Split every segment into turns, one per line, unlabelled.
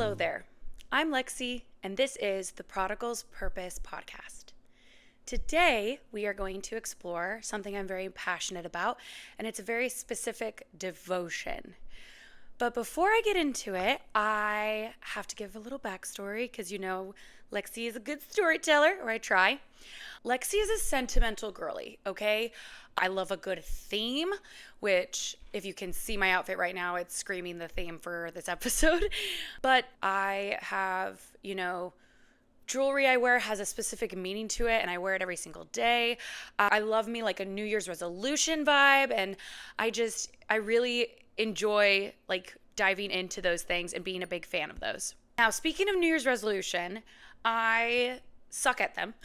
Hello there. I'm Lexi, and this is the Prodigal's Purpose podcast. Today, we are going to explore something I'm very passionate about, and it's a very specific devotion. But before I get into it, I have to give a little backstory because Lexi is a good storyteller, or I try. Lexi is a sentimental girly, okay? I love a good theme, which if you can see my outfit right now, it's screaming the theme for this episode. But I have, jewelry I wear has a specific meaning to it, and I wear it every single day. I love me like a New Year's resolution vibe, and I really enjoy like diving into those things and being a big fan of those. Now, speaking of New Year's resolution, I suck at them.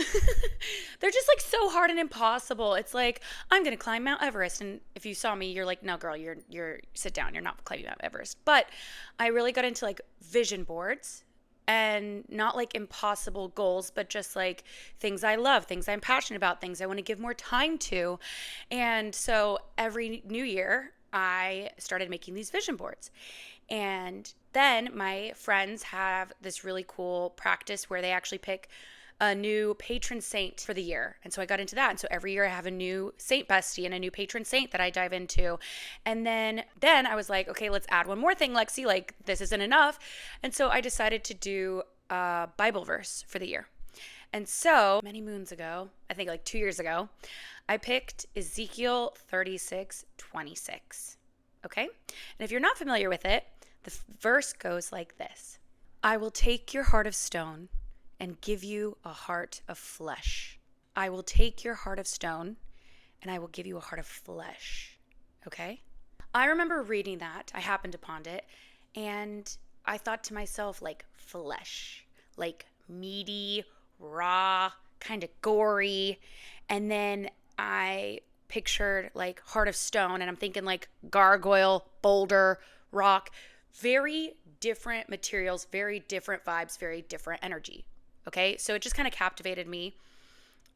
They're just like so hard and impossible. It's like, I'm going to climb Mount Everest. And if you saw me, you're like, no, girl, you're sit down. You're not climbing Mount Everest. But I really got into like vision boards, and not like impossible goals, but just like things I love, things I'm passionate about, things I want to give more time to. And so every new year, I started making these vision boards. And then my friends have this really cool practice where they actually pick a new patron saint for the year. And so I got into that. And so every year I have a new saint bestie and a new patron saint that I dive into. And then I was like, okay, let's add one more thing, Lexi, like this isn't enough. And so I decided to do a Bible verse for the year. And so many moons ago, I think like 2 years ago, I picked Ezekiel 36:26. Okay? And if you're not familiar with it, the verse goes like this: I will take your heart of stone and give you a heart of flesh. I will take your heart of stone and I will give you a heart of flesh. Okay? I remember reading that. I happened upon it, and I thought to myself, like, flesh, like meaty, raw, kind of gory. And then I pictured like heart of stone, and I'm thinking like gargoyle, boulder, rock, very different materials, very different vibes, very different energy. Okay, so it just kind of captivated me.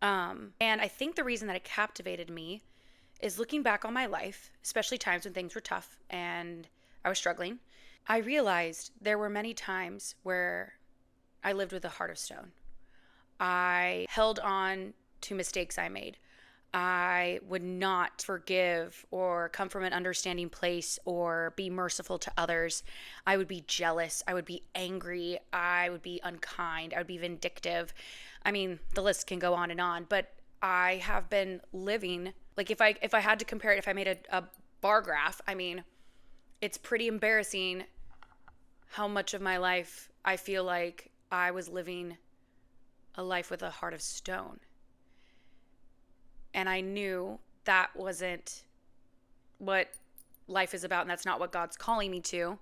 And I think the reason that it captivated me is looking back on my life, especially times when things were tough and I was struggling. I realized there were many times where I lived with a heart of stone. I held on to mistakes I made. I would not forgive or come from an understanding place or be merciful to others. I would be jealous. I would be angry. I would be unkind. I would be vindictive. I mean, the list can go on, but I have been living, like if I had to compare it, if I made a bar graph, I mean, it's pretty embarrassing how much of my life I feel like I was living a life with a heart of stone. And I knew that wasn't what life is about, and that's not what God's calling me to.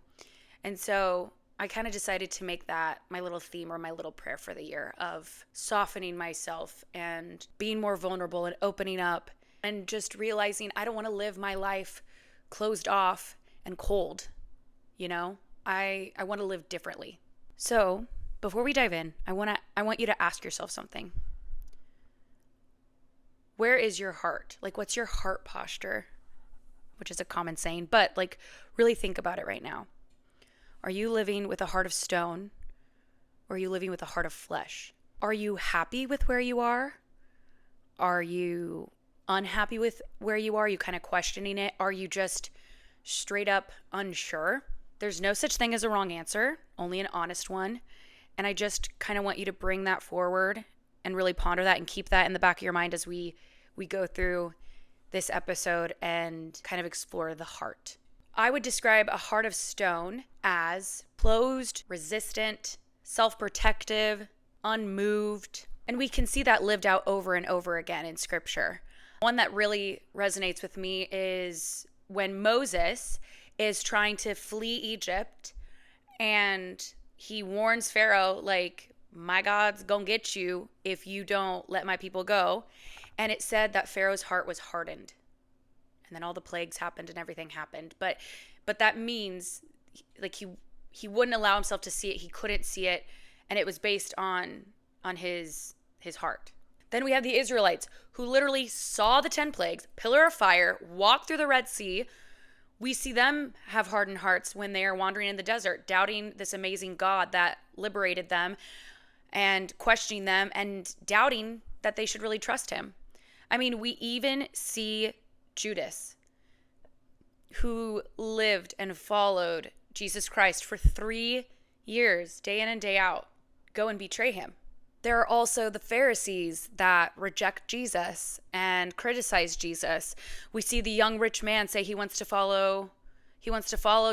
And so I kind of decided to make that my little theme or my little prayer for the year of softening myself and being more vulnerable and opening up and just realizing I don't want to live my life closed off and cold. I want to live differently. So before we dive in, I want you to ask yourself something. Where is your heart? Like, what's your heart posture? Which is a common saying, but like really think about it right now. Are you living with a heart of stone, or are you living with a heart of flesh? Are you happy with where you are? Are you unhappy with where you are? Are you kind of questioning it? Are you just straight up unsure? There's no such thing as a wrong answer, only an honest one. And I just kind of want you to bring that forward and really ponder that and keep that in the back of your mind as we go through this episode and kind of explore the heart. I would describe a heart of stone as closed, resistant, self-protective, unmoved. And we can see that lived out over and over again in scripture. One that really resonates with me is when Moses is trying to flee Egypt and he warns Pharaoh, like, my God's gonna get you if you don't let my people go. And it said that Pharaoh's heart was hardened. And then all the plagues happened and everything happened. But that means like he wouldn't allow himself to see it. He couldn't see it. And it was based on his heart. Then we have the Israelites who literally saw the 10 plagues, pillar of fire, walked through the Red Sea, We see them have hardened hearts when they are wandering in the desert, doubting this amazing God that liberated them and questioning them and doubting that they should really trust him. I mean, we even see Judas, who lived and followed Jesus Christ for 3 years, day in and day out, go and betray him. There are also the Pharisees that reject Jesus and criticize Jesus. We see the young rich man say he wants to follow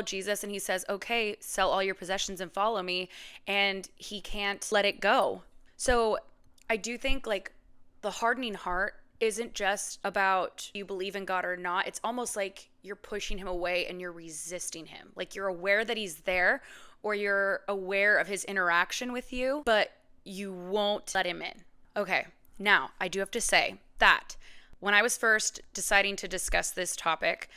Jesus, and he says, okay, sell all your possessions and follow me. And he can't let it go. So I do think like the hardening heart isn't just about you believe in God or not. It's almost like you're pushing him away and you're resisting him. Like you're aware that he's there, or you're aware of his interaction with you, but you won't let him in. Okay, now I do have to say that when I was first deciding to discuss this topic,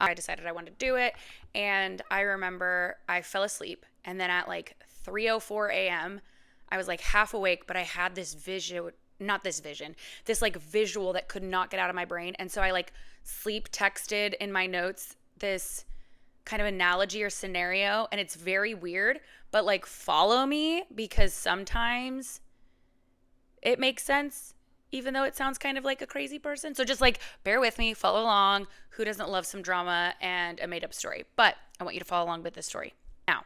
I decided I wanted to do it. And I remember I fell asleep. And then at like 3:04 a.m., I was like half awake, but I had this visual that could not get out of my brain. And so I like sleep texted in my notes this kind of analogy or scenario, and it's very weird, but like follow me, because sometimes it makes sense even though it sounds kind of like a crazy person. So just like bear with me, follow along. Who doesn't love some drama and a made up story? But I want you to follow along with this story. Now,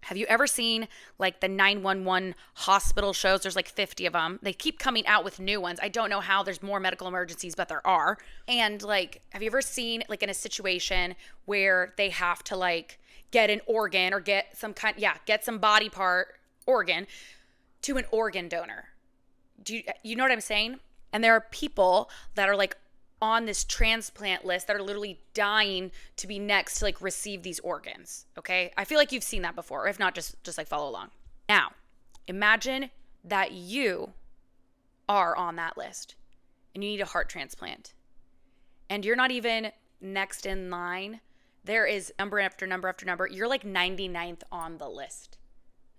have you ever seen like the 911 hospital shows? There's like 50 of them. They keep coming out with new ones. I don't know how there's more medical emergencies, but there are. And like, have you ever seen like in a situation where they have to like get an organ or get some body part organ to an organ donor? Do you know what I'm saying? And there are people that are like on this transplant list that are literally dying to be next to like receive these organs. Okay. I feel like you've seen that before. If not, just like follow along. Now, imagine that you are on that list and you need a heart transplant and you're not even next in line. There is number after number after number. You're like 99th on the list.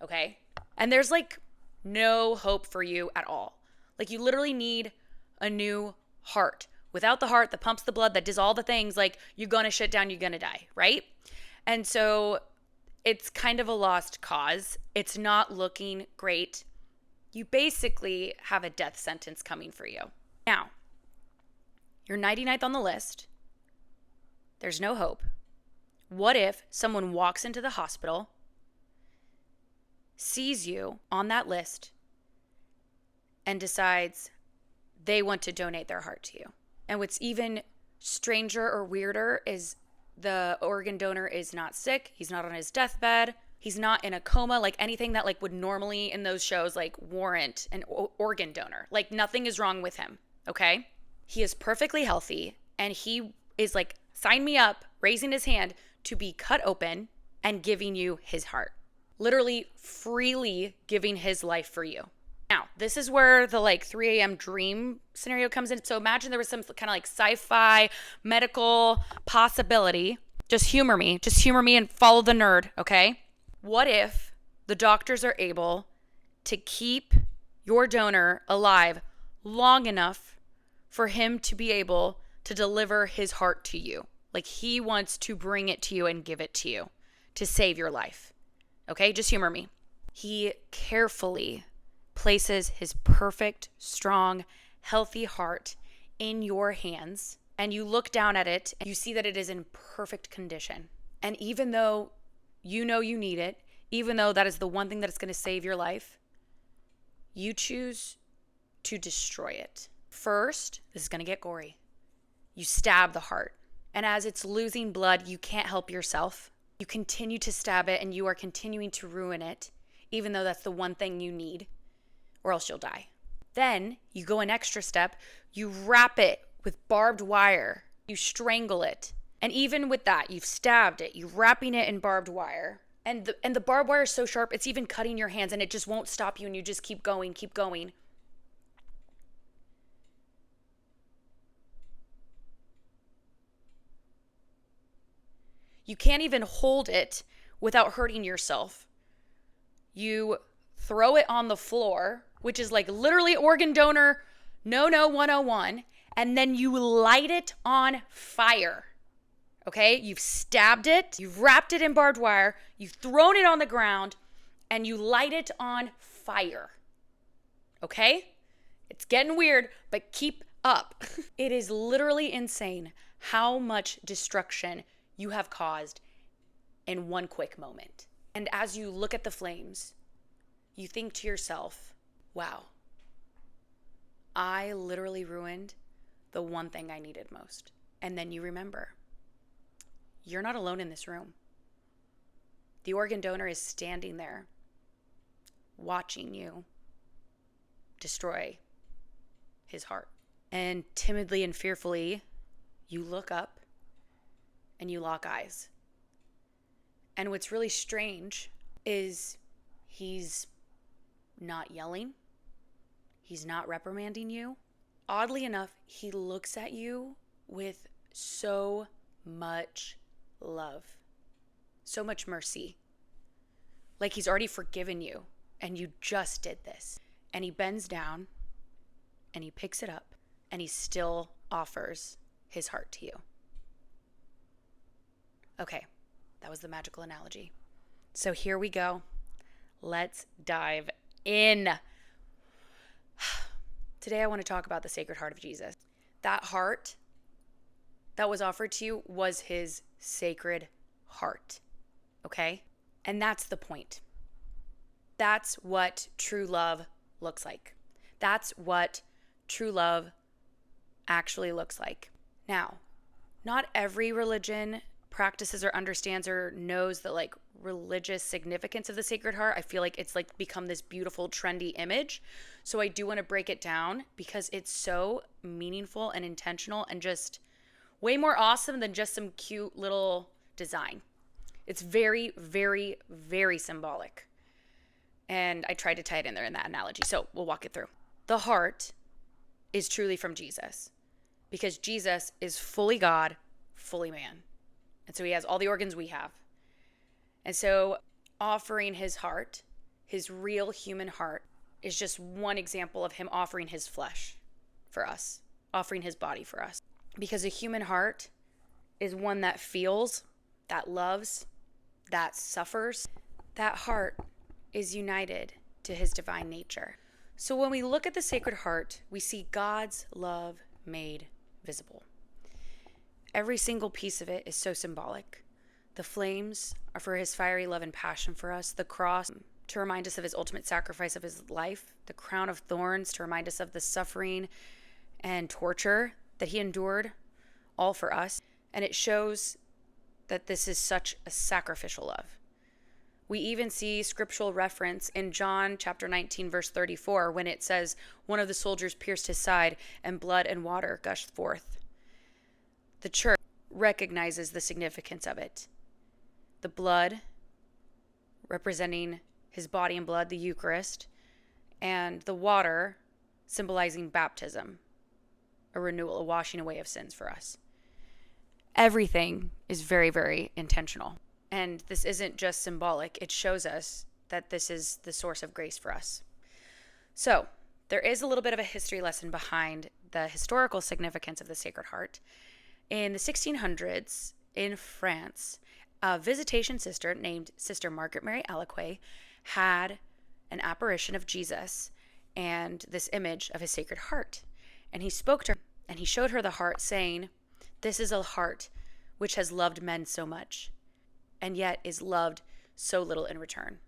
Okay. And there's like no hope for you at all. Like you literally need a new heart. Without the heart that pumps the blood, that does all the things, like you're going to shut down, you're going to die, right? And so it's kind of a lost cause. It's not looking great. You basically have a death sentence coming for you. Now, you're 99th on the list. There's no hope. What if someone walks into the hospital, sees you on that list, and decides they want to donate their heart to you? And what's even stranger or weirder is the organ donor is not sick. He's not on his deathbed. He's not in a coma, like anything that like would normally in those shows like warrant an organ donor. Like nothing is wrong with him, okay? He is perfectly healthy, and he is like, sign me up, raising his hand to be cut open and giving you his heart. Literally freely giving his life for you. Now, this is where the like 3 a.m. dream scenario comes in. So imagine there was some kind of like sci-fi medical possibility. Just humor me and follow the nerd, okay? What if the doctors are able to keep your donor alive long enough for him to be able to deliver his heart to you? Like he wants to bring it to you and give it to you to save your life. Okay, just humor me. He carefully places his perfect, strong, healthy heart in your hands, and you look down at it and you see that it is in perfect condition. And even though you know you need it, even though that is the one thing that is going to save your life, you choose to destroy it. First, this is going to get gory. You stab the heart, and as it's losing blood, you can't help yourself. You continue to stab it, and you are continuing to ruin it, even though that's the one thing you need, or else you'll die. Then you go an extra step. You wrap it with barbed wire. You strangle it. And even with that, you've stabbed it. You're wrapping it in barbed wire. And the barbed wire is so sharp, it's even cutting your hands, and it just won't stop you, and you just keep going, keep going. You can't even hold it without hurting yourself. You throw it on the floor, which is like literally organ donor no 101, and then you light it on fire. Okay? You've stabbed it, you've wrapped it in barbed wire, you've thrown it on the ground, and you light it on fire. Okay? It's getting weird, but keep up. It is literally insane how much destruction you have caused in one quick moment. And as you look at the flames, you think to yourself, wow, I literally ruined the one thing I needed most. And then you remember, you're not alone in this room. The organ donor is standing there watching you destroy his heart. And timidly and fearfully, you look up and you lock eyes. And what's really strange is he's not yelling. He's not reprimanding you. Oddly enough, he looks at you with so much love, so much mercy. Like he's already forgiven you and you just did this. And he bends down and he picks it up and he still offers his heart to you. Okay, that was the magical analogy. So here we go. Let's dive in. Today I want to talk about the Sacred Heart of Jesus. That heart that was offered to you was his sacred heart. Okay? And that's the point. That's what true love looks like. That's what true love actually looks like. Now, not every religion practices or understands or knows the like religious significance of the Sacred Heart. I feel like it's like become this beautiful trendy image. So I do want to break it down because it's so meaningful and intentional and just way more awesome than just some cute little design. It's very, very, very symbolic. And I tried to tie it in there in that analogy. So we'll walk it through. The heart is truly from Jesus because Jesus is fully God, fully man. And so he has all the organs we have. And so offering his heart, his real human heart, is just one example of him offering his flesh for us, offering his body for us. Because a human heart is one that feels, that loves, that suffers. That heart is united to his divine nature. So when we look at the Sacred Heart, we see God's love made visible. Every single piece of it is so symbolic. The flames are for his fiery love and passion for us. The cross to remind us of his ultimate sacrifice of his life. The crown of thorns to remind us of the suffering and torture that he endured, all for us. And it shows that this is such a sacrificial love. We even see scriptural reference in John chapter 19, verse 34, when it says, one of the soldiers pierced his side and blood and water gushed forth. The church recognizes the significance of it. The blood representing his body and blood, the Eucharist, and the water symbolizing baptism, a renewal, a washing away of sins for us. Everything is very, very intentional. And this isn't just symbolic. It shows us that this is the source of grace for us. So there is a little bit of a history lesson behind the historical significance of the Sacred Heart. In the 1600s in France, a visitation sister named Sister Margaret Mary Alaquet had an apparition of Jesus and this image of his Sacred Heart. And he spoke to her and he showed her the heart, saying, "This is a heart which has loved men so much and yet is loved so little in return."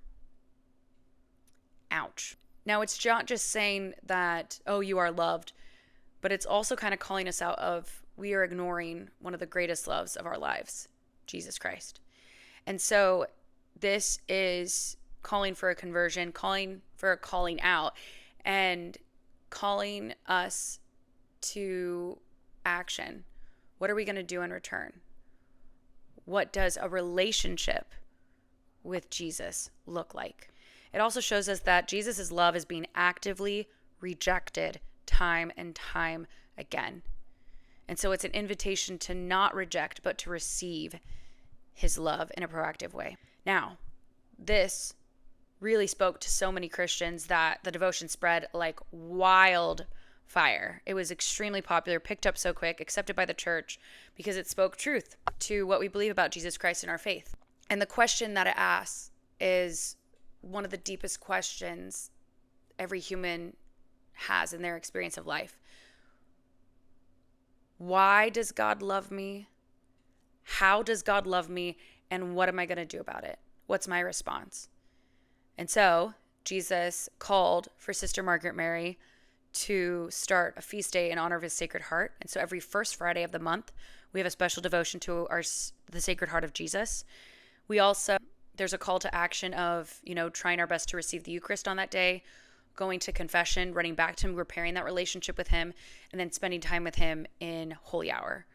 Ouch. Now, it's not just saying that, oh, you are loved, but it's also kind of calling us out of we are ignoring one of the greatest loves of our lives, Jesus Christ. And so this is calling for a conversion, calling for a calling out, and calling us to action. What are we going to do in return? What does a relationship with Jesus look like? It also shows us that Jesus' love is being actively rejected time and time again. And so it's an invitation to not reject, but to receive his love in a proactive way. Now, this really spoke to so many Christians that the devotion spread like wildfire fire. It was extremely popular, picked up so quick, accepted by the church because it spoke truth to what we believe about Jesus Christ and our faith. And the question that it asks is one of the deepest questions every human has in their experience of life. Why does God love me? How does God love me? And what am I going to do about it? What's my response? And so Jesus called for Sister Margaret Mary to start a feast day in honor of his Sacred Heart. And so every first Friday of the month, we have a special devotion to the Sacred Heart of Jesus. There's a call to action of, trying our best to receive the Eucharist on that day, going to confession, running back to him, repairing that relationship with him, and then spending time with him in Holy Hour.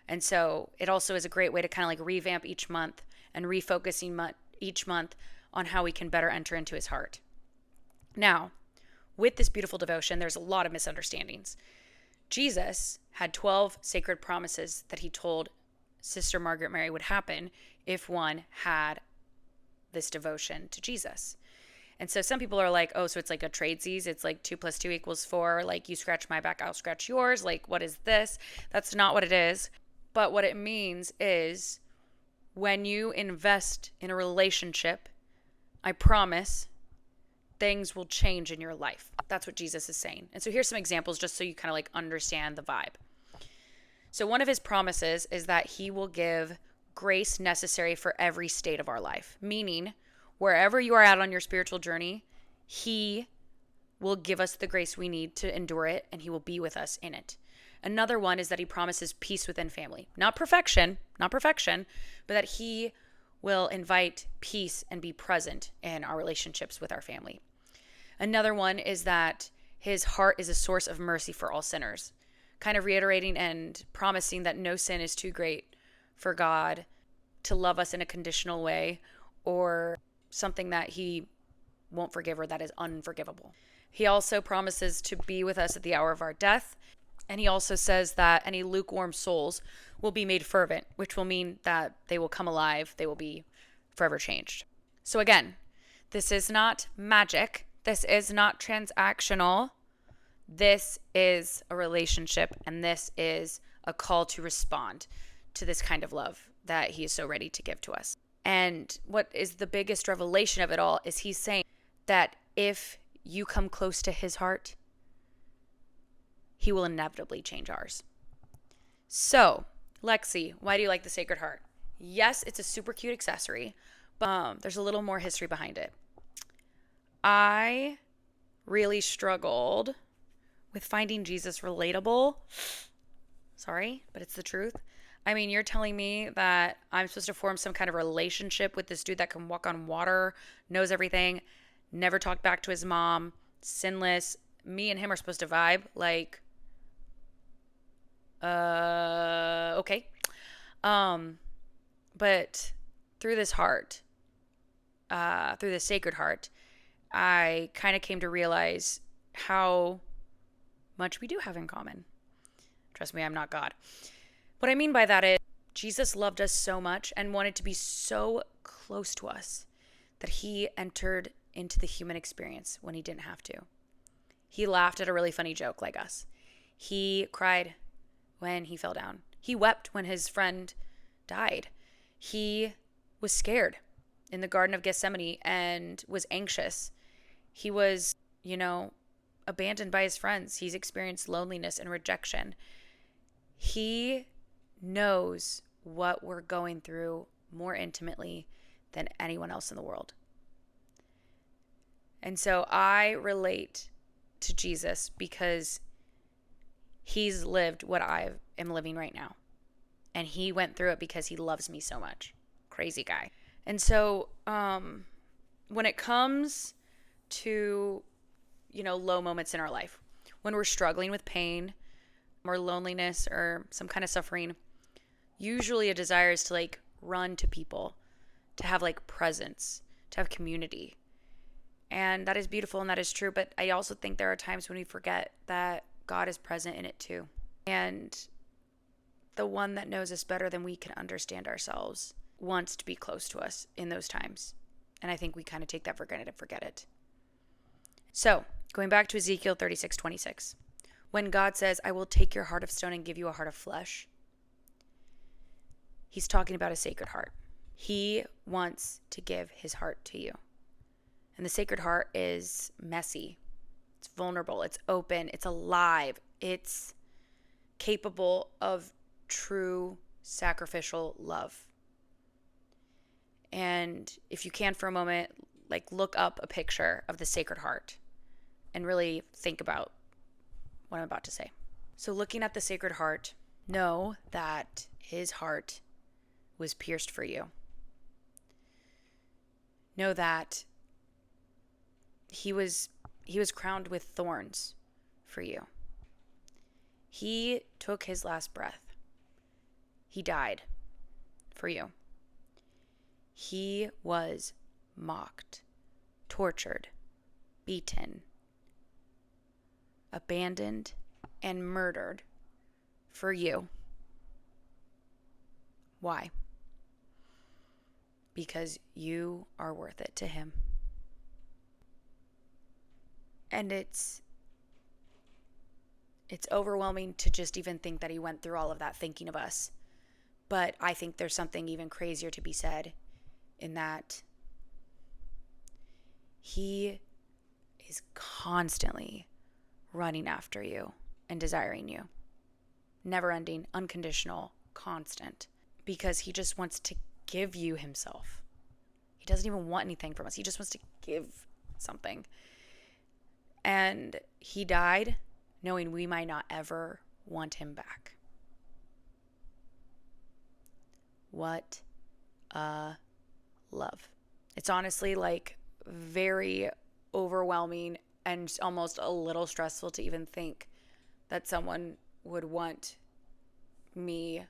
And so it also is a great way to kind of like revamp each month and refocusing each month on how we can better enter into his heart. Now, with this beautiful devotion, there's a lot of misunderstandings. Jesus had 12 sacred promises that he told Sister Margaret Mary would happen if one had this devotion to Jesus. And so some people are like, oh, so it's like a tradesies. It's like 2 + 2 = 4. Like, you scratch my back, I'll scratch yours. Like, what is this? That's not what it is. But what it means is when you invest in a relationship, I promise things will change in your life. That's what Jesus is saying. And so here's some examples just so you kind of like understand the vibe. So one of his promises is that he will give grace necessary for every state of our life, meaning wherever you are at on your spiritual journey, he will give us the grace we need to endure it, and he will be with us in it. Another one is that he promises peace within family. Not perfection, but that he will invite peace and be present in our relationships with our family. Another one is that his heart is a source of mercy for all sinners, kind of reiterating and promising that no sin is too great for God to love us in a conditional way or something that he won't forgive or that is unforgivable. He also promises to be with us at the hour of our death. And he also says that any lukewarm souls will be made fervent, which will mean that they will come alive. They will be forever changed. So again, this is not magic. This is not transactional. This is a relationship, and this is a call to respond to this kind of love that he is so ready to give to us. And what is the biggest revelation of it all is he's saying that if you come close to his heart, he will inevitably change ours. So, Lexi, why do you like the Sacred Heart? Yes, it's a super cute accessory, but there's a little more history behind it. I really struggled with finding Jesus relatable. Sorry, but it's the truth. I mean, you're telling me that I'm supposed to form some kind of relationship with this dude that can walk on water, knows everything, never talked back to his mom, sinless. Me and him are supposed to vibe. Like, okay. But through this heart, through the Sacred Heart, I kind of came to realize how much we do have in common. Trust me, I'm not God. What I mean by that is Jesus loved us so much and wanted to be so close to us that he entered into the human experience when he didn't have to. He laughed at a really funny joke like us. He cried when he fell down. He wept when his friend died. He was scared in the Garden of Gethsemane and was anxious. He was, abandoned by his friends. He's experienced loneliness and rejection. He knows what we're going through more intimately than anyone else in the world. And so I relate to Jesus because he's lived what I am living right now. And he went through it because he loves me so much. Crazy guy. And so when it comes to, low moments in our life, when we're struggling with pain or loneliness or some kind of suffering, usually a desire is to run to people, to have presence, to have community. And that is beautiful and that is true. But I also think there are times when we forget that God is present in it too. And the one that knows us better than we can understand ourselves wants to be close to us in those times. And I think we kind of take that for granted and forget it. So, going back to Ezekiel 36:26. When God says, I will take your heart of stone and give you a heart of flesh, he's talking about a sacred heart. He wants to give his heart to you. And the sacred heart is messy. It's vulnerable. It's open. It's alive. It's capable of true sacrificial love. And if you can for a moment, look up a picture of the Sacred Heart and really think about what I'm about to say. So looking at the Sacred Heart, know that his heart was pierced for you. Know that he was crowned with thorns for you. He took his last breath. He died for you. He was mocked, tortured, beaten, abandoned, and murdered for you. Why? Because you are worth it to him. And it's overwhelming to just even think that he went through all of that thinking of us. But I think there's something even crazier to be said in that he is constantly running after you and desiring you. Never ending, unconditional, constant. Because he just wants to give you himself. He doesn't even want anything from us. He just wants to give something. And he died knowing we might not ever want him back. What a love. It's honestly very overwhelming and almost a little stressful to even think that someone would want me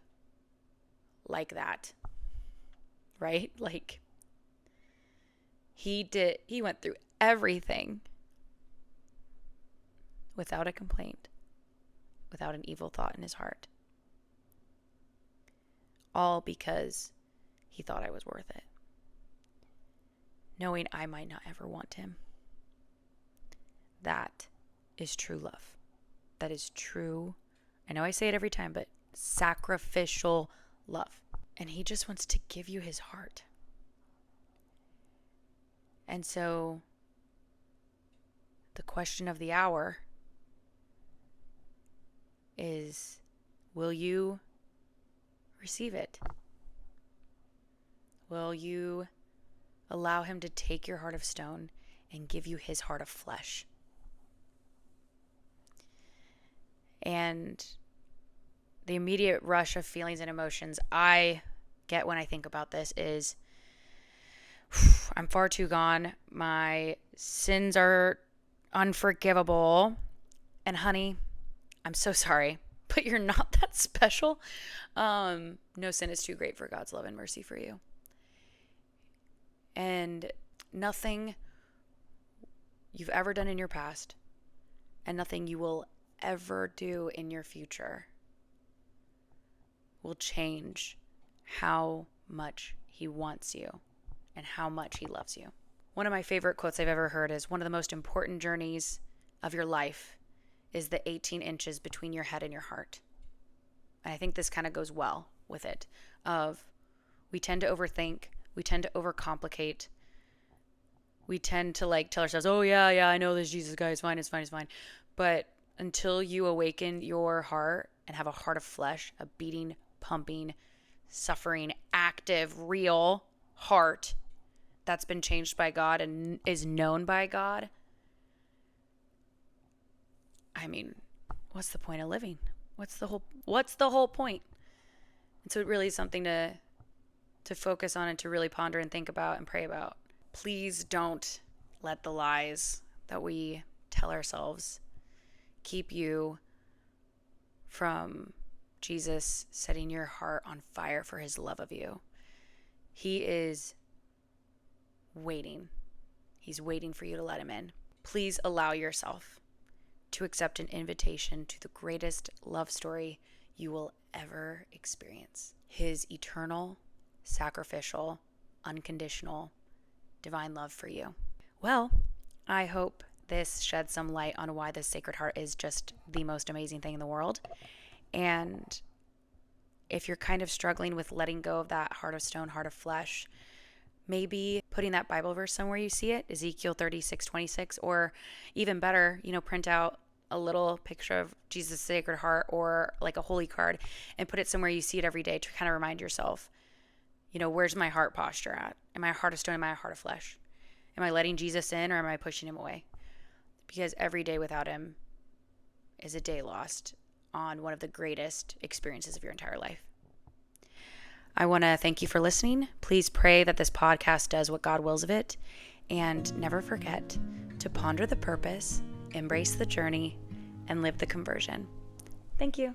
like that. Right? He went through everything without a complaint, without an evil thought in his heart. All because he thought I was worth it. Knowing I might not ever want him. That is true love. That is true, I know I say it every time, but sacrificial love. And he just wants to give you his heart. And so the question of the hour is, will you receive it? Will you allow him to take your heart of stone and give you his heart of flesh? And the immediate rush of feelings and emotions I get when I think about this is, I'm far too gone. My sins are unforgivable. And honey, I'm so sorry, but you're not that special. No sin is too great for God's love and mercy for you. And nothing you've ever done in your past and nothing you will ever do in your future will change how much he wants you and how much he loves you. One of my favorite quotes I've ever heard is, one of the most important journeys of your life is the 18 inches between your head and your heart. And I think this kind of goes well with it, of we tend to overthink, we tend to overcomplicate, we tend to tell ourselves, oh yeah, I know this Jesus guy is fine, it's fine. But until you awaken your heart and have a heart of flesh, a beating, pumping, suffering, active, real heart that's been changed by God and is known by God, I mean, what's the point of living? What's the whole point? And so it really is something to focus on and to really ponder and think about and pray about. Please don't let the lies that we tell ourselves keep you from Jesus setting your heart on fire for his love of you. He is waiting. He's waiting for you to let him in. Please allow yourself to accept an invitation to the greatest love story you will ever experience. His eternal, sacrificial, unconditional, divine love for you. Well, I hope this sheds some light on why the Sacred Heart is just the most amazing thing in the world. And if you're kind of struggling with letting go of that heart of stone, heart of flesh, maybe putting that Bible verse somewhere you see it, Ezekiel 36:26, or even better, print out a little picture of Jesus' Sacred Heart or like a holy card and put it somewhere you see it every day to kind of remind yourself, where's my heart posture at? Am I a heart of stone? Am I a heart of flesh? Am I letting Jesus in or am I pushing him away? Because every day without him is a day lost on one of the greatest experiences of your entire life. I want to thank you for listening. Please pray that this podcast does what God wills of it. And never forget to ponder the purpose, embrace the journey, and live the conversion. Thank you.